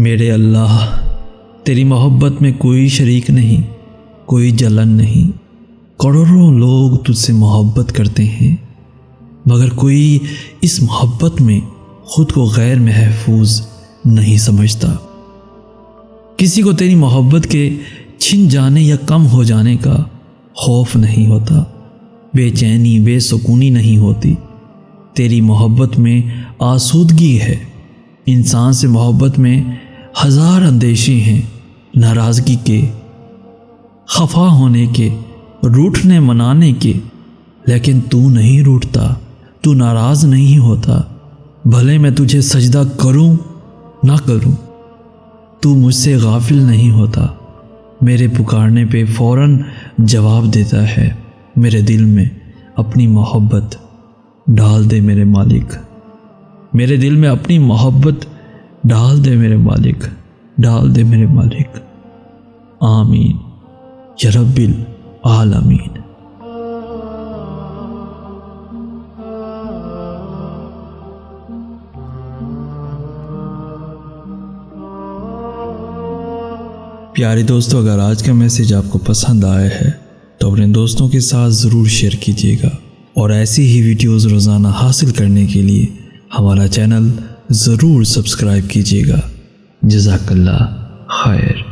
میرے اللہ، تیری محبت میں کوئی شریک نہیں، کوئی جلن نہیں۔ کروڑوں لوگ تجھ سے محبت کرتے ہیں، مگر کوئی اس محبت میں خود کو غیر محفوظ نہیں سمجھتا۔ کسی کو تیری محبت کے چھن جانے یا کم ہو جانے کا خوف نہیں ہوتا، بے چینی، بے سکونی نہیں ہوتی۔ تیری محبت میں آسودگی ہے۔ انسان سے محبت میں ہزار اندیشے ہیں، ناراضگی کے، خفا ہونے کے، روٹھنے منانے کے، لیکن تو نہیں روٹھتا، تو ناراض نہیں ہوتا۔ بھلے میں تجھے سجدہ کروں نہ کروں، تو مجھ سے غافل نہیں ہوتا۔ میرے پکارنے پہ فوراً جواب دیتا ہے۔ میرے دل میں اپنی محبت ڈال دے میرے مالک، میرے دل میں اپنی محبت ڈال دے میرے مالک، ڈال دے میرے مالک۔ آمین یا رب العالمین۔ پیارے دوستو، اگر آج کا میسیج آپ کو پسند آیا ہے تو اپنے دوستوں کے ساتھ ضرور شیئر کیجیے گا، اور ایسی ہی ویڈیوز روزانہ حاصل کرنے کے لیے ہمارا چینل ضرور سبسکرائب کیجیے گا۔ جزاک اللہ خیر۔